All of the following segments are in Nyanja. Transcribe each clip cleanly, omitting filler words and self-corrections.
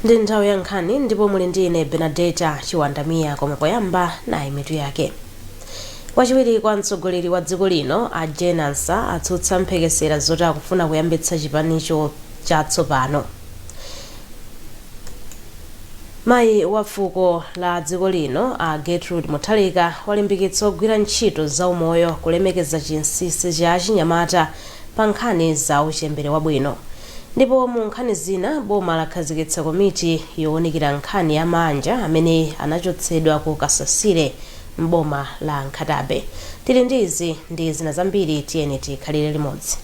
Ndi nthawi ya nkhani ndipo muli ndi ine Benedetta Chiwandamia koma poyamba nayi mitu yake. Wachiwiri kwa mtsogoleri wa dziko lino a Jenansa atsutsa mphekesera zoti akufuna kuyambitsa chipanicho chatsopano. Mayi wa fuko la dziko lino a Gertrude Mutharika walimbikitsa ogwira ntchito za umoyo kulemekeza chinsinsi cha achinyamata pa nkhani za uchembere wabwino. Ndipo mu nkhani zina boma lakhazikitsa komiti yowunikira nkhani ya manja amene anachotsedwa ku Kasasire m'boma la Nkhatabe. Tili ndi izi ndi zina zambiri, tiyeni tikhalire limodzi.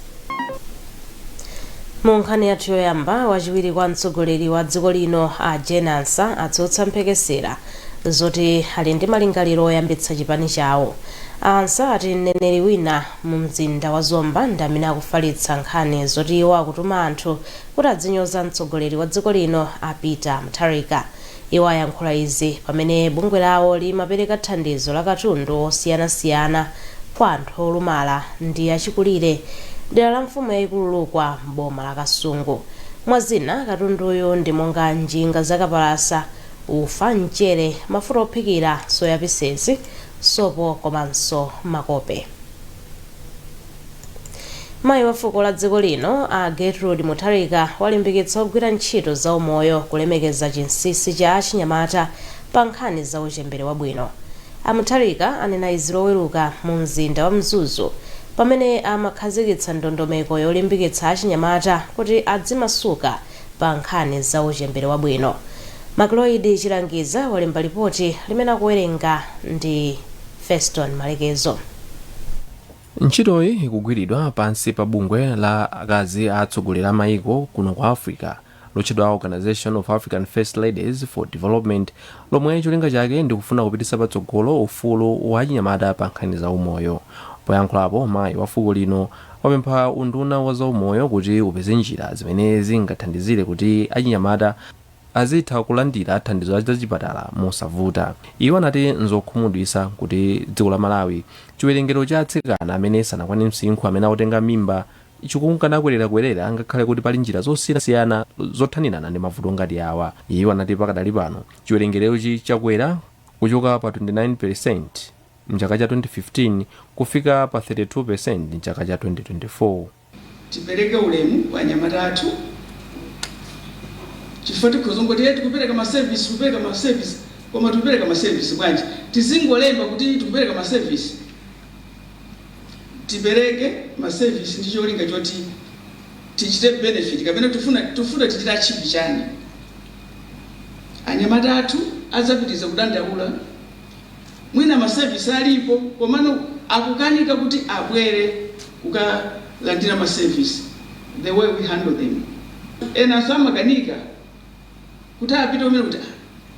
Mu nkhani yathu yoyamba, wachiwiri kwa mtsogoleri wa dziko lino a Jenansa atsutsa mphekesera zoti ali ndi malingaliro oyambitsa chipani chawo. Ansa ati mneneri wina mu mzinda wa Zomba ndi amene akufalitsa nkhani zoti iwo akutuma anthu kuti adzinyoza mtsogoleri wa dziko lino a Peter Mutharika. Iwo ayankhula izi pamene bungwe lawo limapereka thandizo la katundu osiyanasiyana kwa anthu olumala ndi achikulire dera la mfumu yayikulu Lukwa m'boma la Kasungu. Mwazina katunduyo ndi monga njinga zakapalasa, ufa, mchere, mafuta ophikira, soya pisezi, sopo komanso makope. Mayi wa fuko la dziko lino a Gertrude Mutharika walimbikitsa ogwira ntchito za umoyo kulemekeza chinsinsi cha achinyamata pa nkhani za uchembere wabwino. A Mutharika anena izi loweruka mu mzinda wa Mzuzu pamene amakhazikitsa ndondomeko yolimbikitsa achinyamata kuti adzimasuka pa nkhani za uchembere wabwino. Macloyd Chilangiza walemba ripoti limene akuwerenga ndi Feston Malekezo. Ntchitoyi ikugwiridwa pansi pa bungwe la akazi atsogoleri a mayiko kuno kwa Africa lotchedwa Organization of African First Ladies for Development, lomwe cholinga chake ndi kufuna kupititsa patsogolo ufulu wa achinyamata pa nkhani za umoyo. Poyankhulapo mayi wa fuko lino wapempha unduna wa za umoyo kuti upeze njira zimene zingathandizire kuti achinyamata azitha kulandira thandizo la chipatala mosavuta. Iwo anati nzokhumudwitsa kuti dziko la Malawi chiwerengero cha atsikana amene sanakwane msinkhu amene akutenga mimba chikunkanakwera ngakhale kuti pali njira zosiyanasiyana zothanirana ndi mavuto ngati awa. Iwo anati pakadali pano chiwerengerochi chakwera kuchoka pa 29% mchaka cha 2015 kufika pa 32% mchaka cha 2024. Tipereke ulemu kwa anyamata athu chifukwa tikuzongoti yetu kupereka ma service koma tupereka ma service bwanji tizingolemba kuti tupereka ma service. Tipereke ma service ndi cholinga choti tichite benefit kapena tufuna tichita chipi chani. Anyamata athu azapitiza kudandaula mwina ma service alipo komano akukanika kuti abwere kukalandira ma service the way we handle them. Ena samakanika kuti apite umene kuti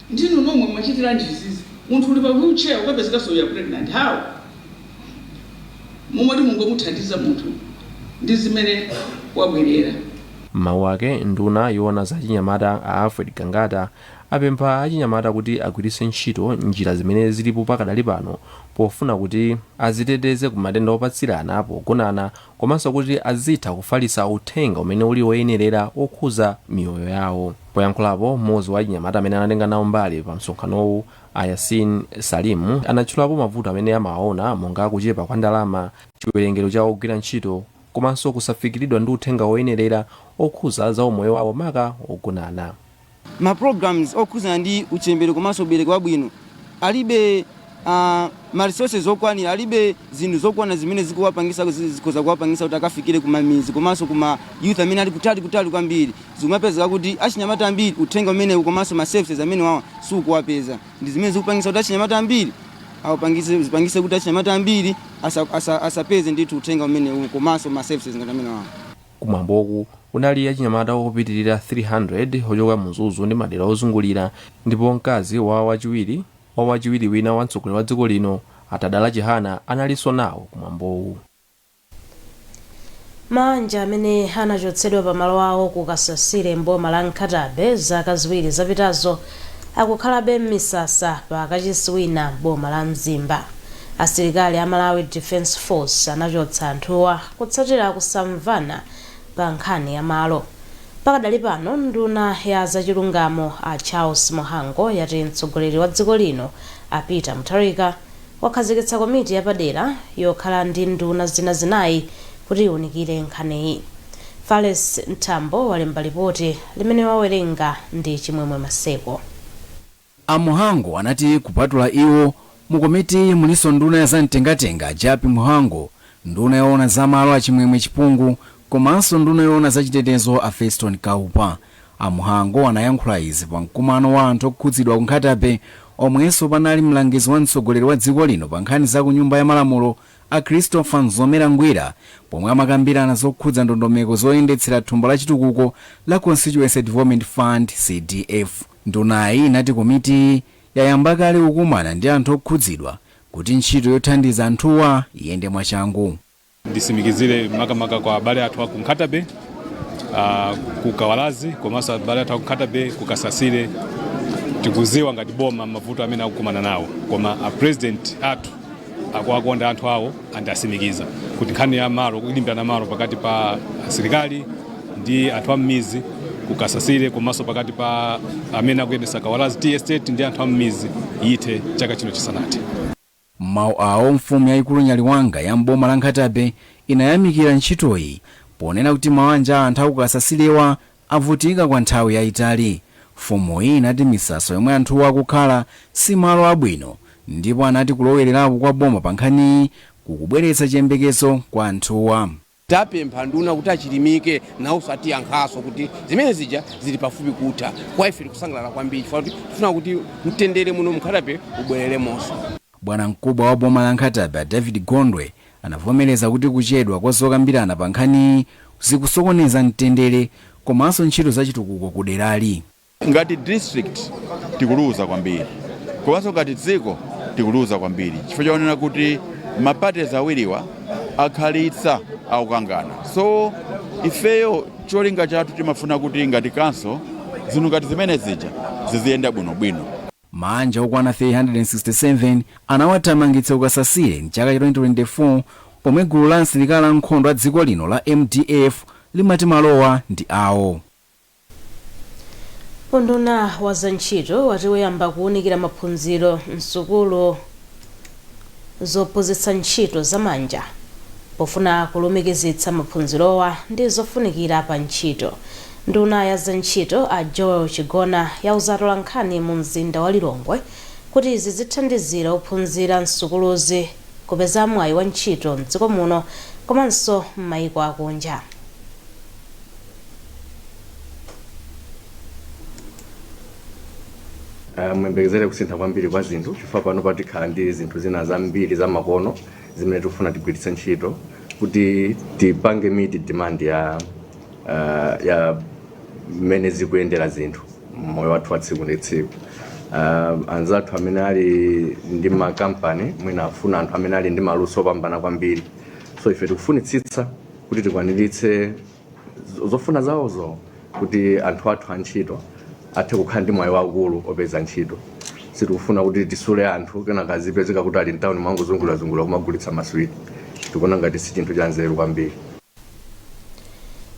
ndinu nomwe mwachitira ndizizi munthu uli pa wheelchair ukapezeka soya pregnant how mumati mungomuthandiza munthu ndi zimene wabwerera. Mawu ake nduna yoona za achinyamata a Alfred Kangata apempha achinyamata kuti agwiritse ntchito njira zimene zilipo pakadali pano pofuna kuti aziteteze ku matenda opatsirana pogonana komanso kuti azitha kufalitsa uthenga umene uli woyenerera okhuza miyoyo yawo. Poyankhulapo mmodzi wa achinyamata amene anatenga nawo mbali pa msonkhanowu a Yasin Salimu anatchulapo mavuto amene amaona monga kuchepa kwa ndalama, chiwerengero cha ogwira ntchito komanso kusafikiridwa ndi uthenga woyenerera okhuza za umoyo wawo maka ogonana. Ma programs okhuza ndi uchembere komanso ubereki wabwino alibe ma resources okwanira, alibe zinthu zokwana zimene zikuwapangisa zikoza kuwapangisa kuti akafikire kumamizi komanso kuma youth amene ali kutali kwambiri. Zikumapezeka kuti achinyamata ambiri uthenga umene komanso ma services amene wawa sukuwapeza. Ndi zimene zikupangisa kuti achinyamata ambiri zipangise kuti achinyamata ambiri asapeze ndithu uthenga umene komanso ma services ngati amene wawa. Kumwamboku unali achinyamata opitirira 300 ochoka Mzuzu ndi madera ozungulira, ndipo mkazi wa wachiwiri wina wa mtsogoleri wa dziko lino Atadala Chihana analinso nawo kumwambowu. Manja amene anachotsedwa pa malo awo ku Kasasire m'boma la Nkhatabe zaka ziwiri zapitazo akukhalabe m'misasa pa kachisi wina m'boma la Mzimba. Asilikali a Malawi Defense Force anachotsa anthuwa kutsatira kusamvana pa nkhani ya malo. Pakadali pano nduna ya zachilungamo a Charles Muhango yati mtsogoleri wa dziko lino a Peter Mutharika wakhazikitsa komiti yapadera yokhala ndi nduna zinayi kuti iwunikire nkhaniyi. Fales Ntambo walemba ripoti limene wawerenga ndi Chimwemwe Maseko. Muhango anati kupatula iwo mu komiti muliso nduna ya zamtengatenga Japi Muhango, nduna yoona za malo a Chimwemwe Chipungu komanso nduna yoona za chitetezo a Feston Kaupa. Muhango anayankhula izi pa mkumano wa anthu okhudzidwa ku Nkhatabe omwenso panali mlangizi wa mtsogoleri wa dziko lino pa nkhani za ku nyumba ya malamulo a Christopher Nzomera Ngwira, pomwe amakambirana zokhudza ndondomeko zoyendetsera thumba la chitukuko la Constituency Development Fund CDF. Ndunayi inati komiti yayamba kale kukumana ndi anthu okhudzidwa kuti ntchito yothandiza anthuwa iyende mwachangu. Ndisimikizire makamaka kwa abale athu ku Nkhatabe, ku Kawalazi komanso abale athu ku Nkhatabe, ku Kasasire, tikuziwa ngati boma mavuto amene akukumana nawo, koma a president athu akuwakonda anthu awo andasimikiza kuti nkhani ya malo kulimbana malo pakati pa asilikali ndi anthu ammizi ku Kasasire komanso pakati pa amene akuyendesa Kawalazi Tea Estate ndi anthu ammizi ite chaka chino chisanathe. Mawu awo mfumu yayikulu Nyaliwanga ya mboma la Nkhatabe inayamikira ntchitoyi ponena kuti mawanja anthu aku Kasasirewa avutika kwa nthawi yayitali. Mfumuyi inati misaso yomwe anthuwa akukhala si malo abwino, ndipo anati kulowererapo kwa boma pa nkhaniyi kukubweretsa chiyembekezo kwa anthuwa. Tapempha nduna kuti achilimike nawo satiyankhaso kuti zimene zija zili pafupi kutha. Kwa ife tikusangalala kwambiri tifuna kuti mtendere muno mu Nkhatabe ubwereremonso. Bwana mkubwa wa boma la Nkhatabe David Gondwe anavomereza kuti kuchedwa kwa zokambirana pa nkhaniyi zikusokoneza mtendere komanso ntchito za chitukuko kuderali. Ngati district tikuluza kwambiri, komanso ngati dziko tikuluza kwambiri chifukwa chaonena kuti mapateza awiriwa akhalitsa akukangana. So ifeyo cholinga chathu timafuna kuti ngati kanso zinthu ngati zimene zija ziziyenda bwinobwino. Manja okwana 367 anawathamangitsa ku Kasasire mchaka cha 2024 pomwe gulu la asilikali ankhondo a dziko lino la MDF limati malowa ndi awo. Unduna wa zantchito wati woyamba kuwunikira maphunziro msukulu zophunzitsa ntchito zamanja pofuna kulumikizitsa maphunzirowa ndi zofunikira pa ntchito. Nduna ya zantchito a Joel Chigona yauza atolankhani mu mzinda wa Lilongwe kuti izi zithandizira ophunzira msukuluzi kupeza mwayi wa ntchito mdziko muno komanso m'mayiko akunja. Mwembekezere kusintha kwambiri kwa zinthu chifukwa pano patikhala ndi zinthu zina zambiri za makono zimene tikufuna tigwiritse ntchito kuti tipange miti demand ya mmene zikuyendera zinthu moyo wathu wa tsiku ndi tsiku. Anzathu amene ali ndi makampani mwina afuna anthu amene ali ndi maluso opambana kwambiri, so ife tikufunitsitsa kuti tikwaniritse zofuna zawozo kuti anthu athu antchito athe kukhala ndi mwayi waukulu opeza ntchito. Sitikufuna kuti tisule anthu kenaka zipezeka kuti ali mtawuni mangozungulazungula kumagulitsa maswiti. Tikuona ngati si chinthu cha nzeru kwambiri.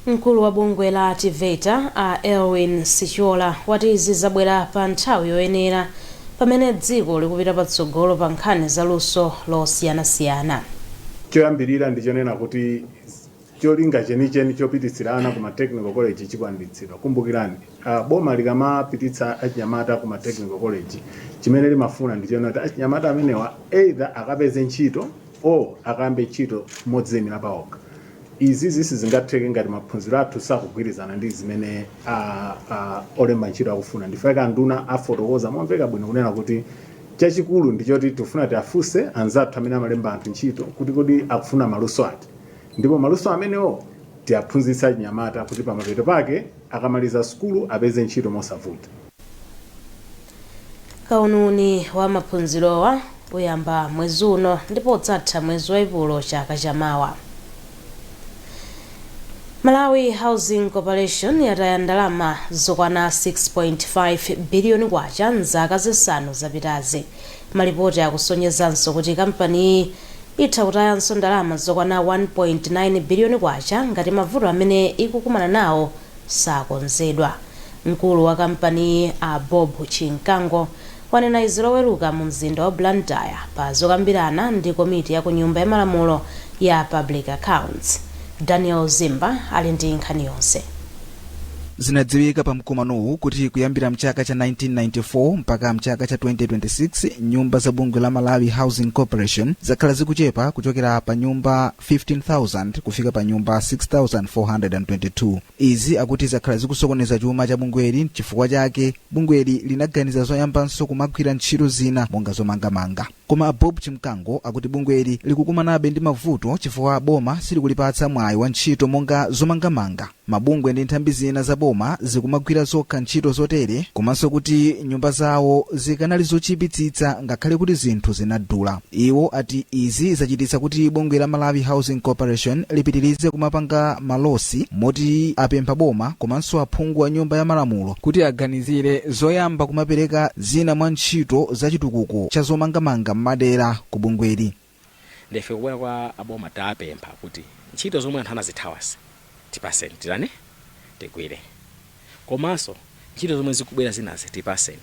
Mkulu wa bungwe la TVETA a Elwin Sichola wati izi zabwera pa nthawi yoyenera pamene dziko likupita patsogolo pa nkhani za luso losiyanasiyana. Choyambirira ndichonena kuti cholinga chenicheni chopititsirana ku technical college chikwaniritsidwa. Kumbukirani boma likamapititsa achinyamata ku technical college chimene limafuna ndichonena kuti achinyamata amenewa either akapeze ntchito o akambe ntchito modziyimira pawokha. Izi zingatheke ngati maphunziro athu sakugwirizana ndi zimene olemba ntchito akufuna. Ndifeka nduna afotokoza momveka bwino kunena kuti chachikulu ndichoti tifuna tiafunse anzathu amene amalemba anthu ntchito kuti kodi akufuna maluso ati, ndipo maluso amenewo tiaphunzitsa achinyamata kuti pamapeto pake akamaliza sukulu apeze ntchito mosavuta. Kaununi wa maphunzirowa uyamba mwezi uno ndipo udzatha mwezi wa Epulo chaka chamawa. Malawi Housing Corporation yataya ndalama zokwana 6.5 biliyoni kwacha mzaka zisanu zapitazi. Malipoti akusonyezanso kuti kampani itha kutayanso ndalama zokwana 1.9 biliyoni kwacha ngati mavuto amene ikukumana nawo sakonzedwa. Mkulu wa kampani a Bob Chinkango wanena izi loweruka mu mzinda wa Blantyre pa zokambirana ndi komiti ya ku nyumba ya malamulo ya Public Accounts. Daniel Zimba ali ndi nkhani yonse. Zinadziwika pa mkumanowu kuti kuyambira mchaka cha 1994 mpaka mchaka cha 2026 nyumba za bungwe la Malawi Housing Corporation zakhala zikuchepa kuchokera pa nyumba 15,000 kufika pa nyumba 6,422. Izi akuti zakhala zikusokoneza chuma cha bungweli. Chifukwa chake bungweli linaganiza zoyambanso kumagwira ntchito zina monga zomangamanga. Koma Bob Chimkango akuti bungweli likukumanabe ndi mavuto chifukwa boma silikulipatsa mwayi wa ntchito monga zomangamanga. Mabungwe ndi nthambi zina za boma zikumagwira zokha ntchito zotere, komanso kuti nyumba zawo zikanali zochipitsitsa ngakhale kuti zinthu zinadula. Iwo ati izi zachititsa kuti bungwe la Malawi Housing Corporation lipitirize kumapanga malosi moti apempha boma komanso aphungu wa nyumba ya malamulo kuti aganizire zoyamba kumapereka zina mwa ntchito za chitukuko cha zomangamanga m'madera ku bungweli. Ndefe kubwera kwa aboma tapempha kuti ntchito zomwe anthu anazithawasi tipaseni tani tigwire, komanso ntchito zomwe zikubwera zinazi tipaseni.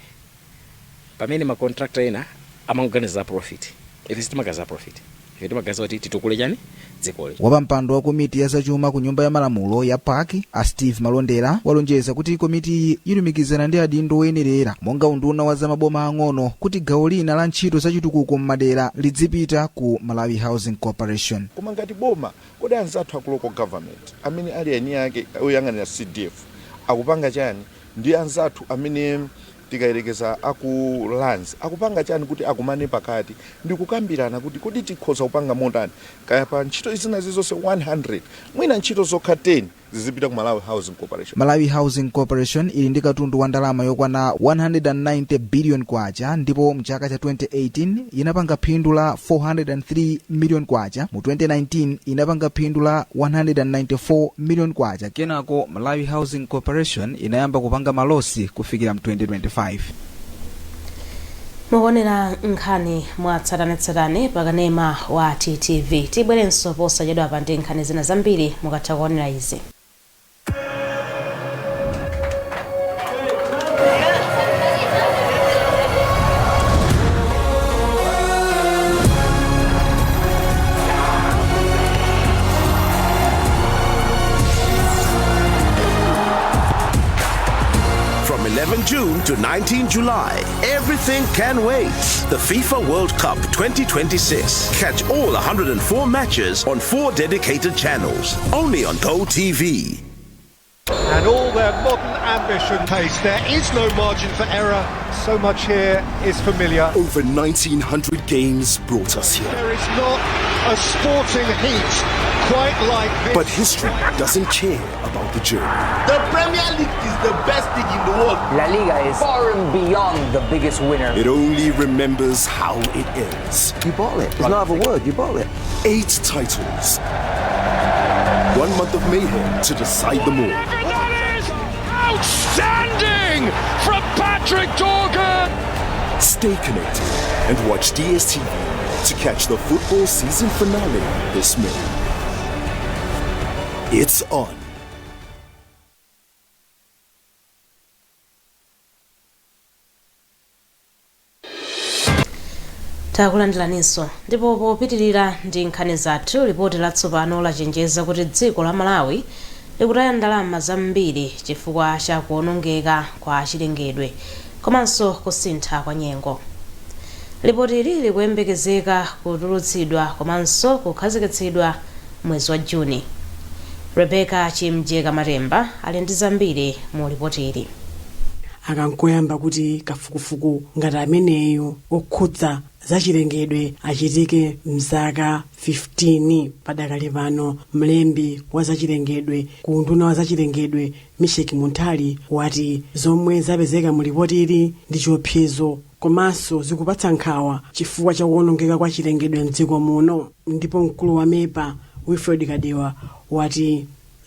Pamene ma contractor ena amaganiza profit, ife sitimagaza profit, ife timagaza kuti titukule chani dzikoli. Wapampando wa komiti ya zachuma ku nyumba ya malamulo ya PAC a Steve Malondera walonjeza kuti komiti ilumikizana ndi adindo oyenerera monga unduna wa zamaboma ang'ono kuti gawo lina la ntchito zachitukuko m'madera lidzipita ku Malawi Housing Corporation. Koma ngati boma kodi anzathu aku local government amene ali eni yake oyang'anira CDF akupanga chani ndi anzathu amene tikayerekeza aku lands akupanga chani kuti akumane pakati ndi kukambirana kuti kodi tikhoza kupanga motani kaya pa ntchito izina zizonse 100 mwina ntchito zokha 10 zizipita ku Malawi Housing Corporation. Malawi Housing Corporation ili ndi katundu wa ndalama yokwana 190 billion kwacha, ndipo mchaka cha 2018 inapanga phindu la 403 million kwacha, mu 2019 inapanga phindu la 194 million kwacha. Kenako Malawi Housing Corporation inayamba kupanga malosi kufikira mu 2025. Muonera nkhani mwatsatanetsatane pakanema wa TTV. Tibwerenso posachedwa pa ndi nkhani zina zambiri mukatha kuonera izi. From 11 June to 19 July, everything can wait. The FIFA World Cup 2026. Catch all 104 matches on 4 dedicated channels, only on GoTV. And all their modern ambition pace. There is no margin for error. So much here is familiar. Over 1,900 games brought us here. There is not a sporting heat quite like this. But history doesn't care about the journey. The Premier League is the best league in the world. La Liga is far and beyond the biggest winner. It only remembers how it ends. You bought it. There's no other word. You bought it. 8 titles. 1 month of mayhem to decide them all. That is outstanding from Patrick Dorgan. Stay connected and watch DSTV to catch the football season finale this May. It's on. Takulandilaninso ndipo popitirira ndi nkhani zathu. Ripoti latsopano lachenjeza kuti dziko la Malawi likutaya ndalama zambiri chifukwa cha kuonongeka kwa chilengedwe komanso kusintha kwa nyengo. Ripoti ili likuyembekezeka kutulutsidwa komanso kukhazikitsidwa mwezi wa Juni. Rebecca Chimjeka Matemba ali ndi zambiri mu ripoti ili. Akankoyamba kuti kafukufuku ngati ameneyo okhudza zachilengedwe achitike mzaka 15 padakali pano. Mlembi wa zachilengedwe ku unduna wa zachilengedwe Misheki Muntali wati zomwe zapezeka mu ripoti ili ndi chiopsezo komanso zikupatsa nkhawa chifukwa cha kuonongeka kwa chilengedwe mdziko muno. Ndipo mkulu wa MEPA Wilfred Kadewa wati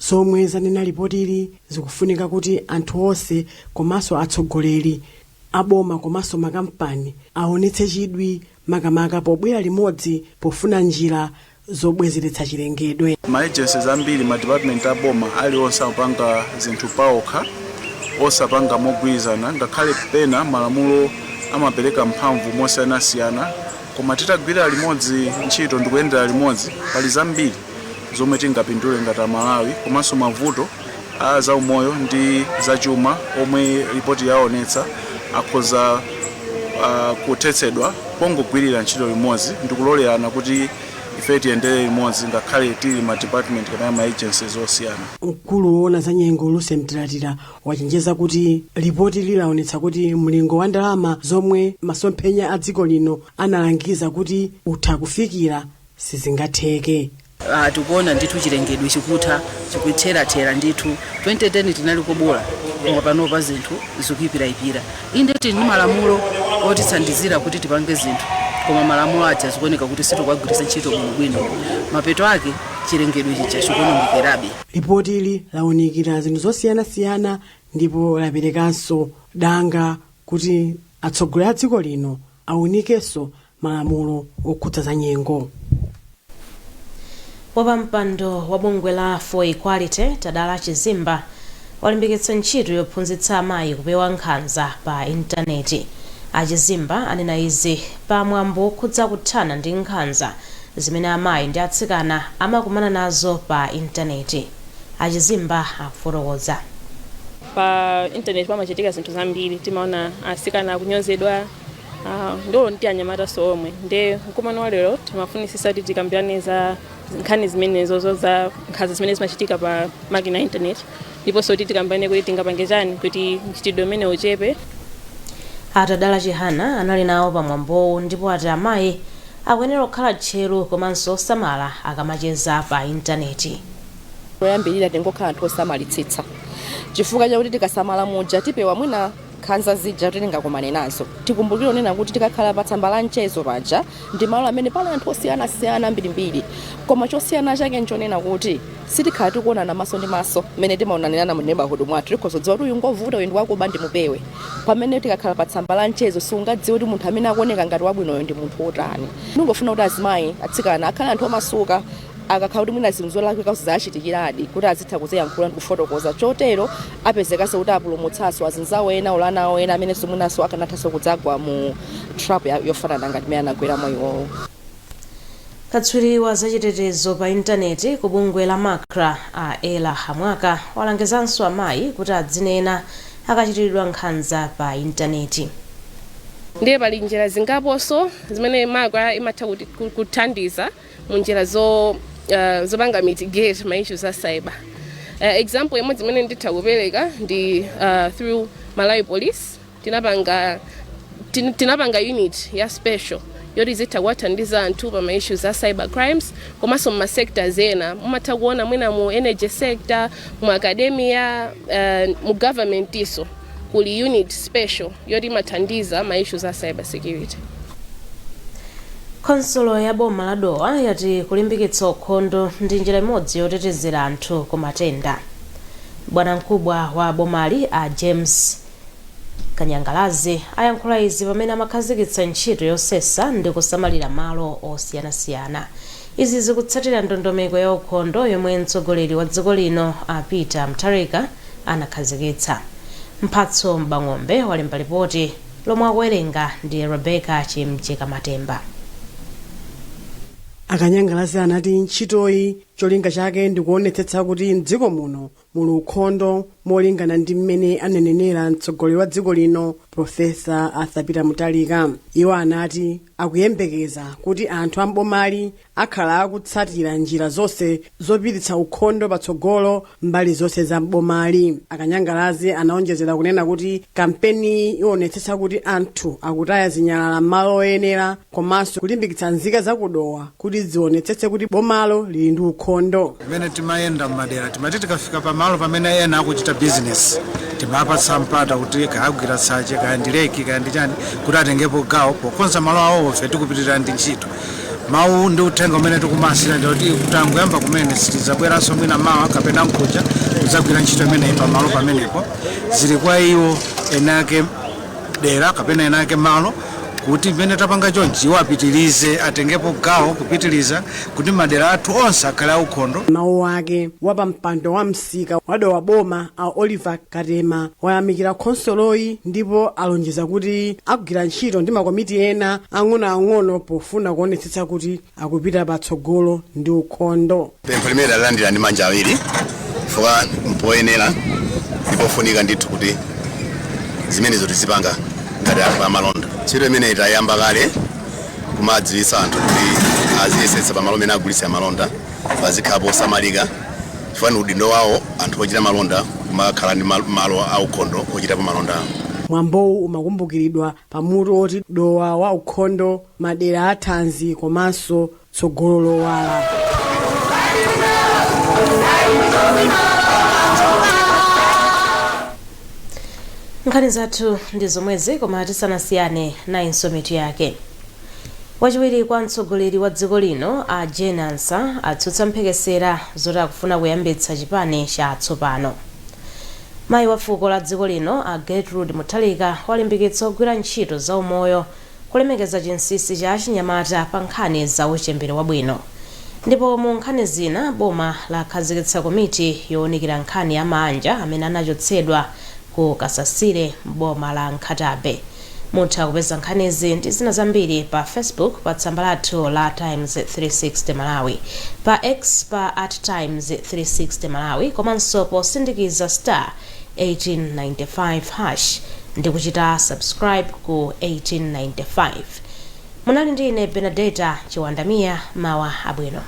zomwe zanena ripoti ili zikufunika kuti anthu onse komanso atsogoleri aboma komanso makampani aonetse chidwi makamaka pobwera limodzi pofuna njira zobwezeretsa chilengedwe. Ma agencies ambiri ma department aboma ali osapanga zinthu paokha osapanga mogwirizana ngakhale pena malamulo amapereka mphamvu mosiyanasiyana koma titagwira limodzi ntchito ndikuyendera limodzi pali zambiri zomwe tingapindule ngati Malawi komanso mavuto a zaumoyo ndi zachuma omwe ripoti yaonetsa akhoza kuthetsedwa pongogwirira ntchito limodzi ndikulolerana kuti ife tiyendere limodzi ngakhale tili ma department kana ma agencies osiyana. Mkulu woona za nyengo Lucy Mtiratira wachenjeza kuti ripoti lilaonetsa kuti mlingo wa ndalama zomwe masomphenya a dziko lino analangiza kuti utha kufikira sizingatheke. Tikuona ndithu chilengedwe chikutha chikuthera ndithu 2010 tinali kubola koma pano pa zinthu zikuyipirayipira inde tili ndi malamulo otitsandizira kuti tipange zinthu koma malamulo aja zikuoneka kuti sitikugwiritsa ntchito bwino mapeto ake chilengedwe chicha chikuonongekerabe. Ripoti ili launikira zinthu zosiyanasiyana ndipo laperekanso danga kuti atsogoleri a dziko lino aunikenso malamulo okhudza za nyengo. Wapampando wa bungwe la For Equality Tadala Chizimba walimbikitsa ntchito yophunzitsa amayi kupewa nkhanza pa intaneti. Achizimba anena izi pa mwambo okhudza kuthana ndi nkhanza zimene amayi ndi atsikana amakumana nazo pa intaneti. Achizimba akufotokoza. Pa intaneti pamachitika zinthu zambiri timaona atsikana akunyozedwa ndo ndi anyamata somwe nde mkumano wa lero timafunisisa kuti tikambirane za nkhani zimenezo za nkhanza zimene zimachitika pa makina internet ndipo soti tikambirane kuti tingapange chani kuti mchitidwe umene uchepe. Atadala Chihana anali nawo pa mwambowu ndipo ati amayi akuyenera kukhala tcheru komanso osamala akamacheza pa intaneti. Poyambirira tingokhala anthu osamalitsitsa chifukwa chakuti tikasamala muja tipewa mwina nkhanza zija tingakumane nazo. Tikumbukire nena kuti tikakhala pa tsamba la mchezo paja ndi malo amene pali anthu osiyana mbirimbiri koma chosiyana chake nchonena kuti sitikhala tikuonana maso ndi maso mmene timaonanirana mu neighborhood mwathu tikhozodziwa kuti uyu ngovuta uyu ndi wakuba ndi mupewe pamene tikakhala pa tsamba la mchezo sungadziwe kuti munthu amene akuoneka ngati wabwinoyo ndi munthu wotani. Ndingofuna kuti azimayi atsikana akhale anthu omasuka akakhala kuti mwina zinthu zolakwika zachitikiradi kuti azitha kuziyankhula ndi kufotokoza chotero apezekanso kuti apulumutsanso azinzawo ena olanawo ena amene simwinanso akanathanso kudzagwa mu trap yofanana ngati imene anagweramo iwowo. Katswiri wa zachitetezo pa intaneti ku bungwe la Makra a Ela Hamwaka walangizanso amayi kuti adzinena akachitiridwa nkhanza pa intaneti. Ndiye pali njira zingaponso zimene Makra imatha kuthandiza mu njira zopanga mitigate ma issues a cyber. Example imodzi imene nditha kupereka ndi through Malawi Police tinapanga unit ya special yoti zitha kuwathandiza anthu pa ma issues a cyber crimes komanso mu sectors ena mumatha kuona mwina mu energy sector mu academia mu government iso kuli unit special yoti imathandiza ma issues a cyber security. Konsolo ya boma la Dowa yati kulimbikitsa ukhondo ndi njira imodzi yotetezera anthu ku matenda. Bwana mkubwa wa bomali a James Kanyangalazi ayankhula izi pamene amakhazikitsa ntchito yosesa ndi kusamalira malo osiyanasiyana. Izi zikutsatira ndondomeko ya ukhondo yomwe mtsogoleri wa dziko lino a Peter Mutharika anakhazikitsa. Mphatso Mbang'ombe walemba ripoti lomwe akuwerenga ndi Rebecca Chimcheka Matemba. Akanyangalazi anati ntchitoyi cholinga chake ndikuonetsetsa kuti mdziko muno muli ukhondo molingana ndi mmene anenenera mtsogoleri wa dziko lino Profesa Arthur Peter Mutharika. Iwo anati akuyembekeza kuti anthu ambomali akhala akutsatira njira zonse zopititsa ukhondo patsogolo mbali zonse za mbomali. Akanyangalazi anaonjezera kunena kuti kampeni ionetsetsa kuti anthu akutaya zinyalala malo oyenera komanso kulimbikitsa nzika zakudowa kuti zionetsetse kuti bomalo lili ndi ukhondo. Pamene timayenda m'madera timati tikafika pamalo pamene ena akuchita business timapatsa mpata kuti kaagwira sache kayandileki kayandicani kuti atengepo gawo pokonza malo awo ofe tikupitirira ndi ntchito. Mawu ndi uthenga umene tikumasira ndi kutangoyamba kumene sitizabweranso mwina mawa kapena nkuja kudzagwira ntchito imene pamalo pamenepo zili kwa iwo enake dera kapena enake malo kuti mmene tapanga chonchi iwo apitirize atengepo gawo kupitiriza kuti madera athu onse akhale aukhondo. Mawu ake wapampando wa msika wadowa boma a Oliver Katema wayamikira khonsoloyi ndipo alonjeza kuti akugwira ntchito ndi makomiti ena ang'onoang'ono pofuna kuonetsetsa kuti akupita patsogolo ndi ukhondo. Pempho limene talandira ndi manja awiri chifukwa mpoyenera ndipofunika ndithu kuti zimenezo tizipanga ngati anthu amalonda. Ntchito imene itayamba kale kumadziwitsa anthu kuti aziyesetsa pamalo amene agulitsa amalonda pazikhapo osamalika chifukwa ndi udindo wawo anthu ochita malonda kumakhala ndi malo aukhondo ochitapo malonda awo. Mwambowu umakumbukiridwa pamutu oti dowa wa ukhondo madera athanzi komanso tsogolo lowala. Nkhani zathu ndi zomwezi koma tisanasiyane nayo mitu yake. Wachiwiri kwa mtsogoleri wa dziko lino a Jenansa atsutsa mphekesera zoti akufuna kuyambitsa chipani cha tsopano. Mayi wa fuko la dziko lino a Gertrude Muthalika walimbikitsa ogwira ntchito za umoyo kulemekeza chinsinsi cha achinyamata pa nkhani za uchembere wabwino. Ndipo mu nkhani zina boma lakhazikitsa komiti yowunikira nkhani ya manja amene anachotsedwa ku Kasasire m'boma la Nkhatabe. Mutha kupeza nkhanizi ndi zina zambiri pa Facebook pa tsamba lathu la Times 360 Malawi, pa X pa @Times360 Malawi, komanso posindikiza *1895# ndi kuchita subscribe ku 1895. Munali ndi ine Benedetta Chiwandamia, mawa abwino.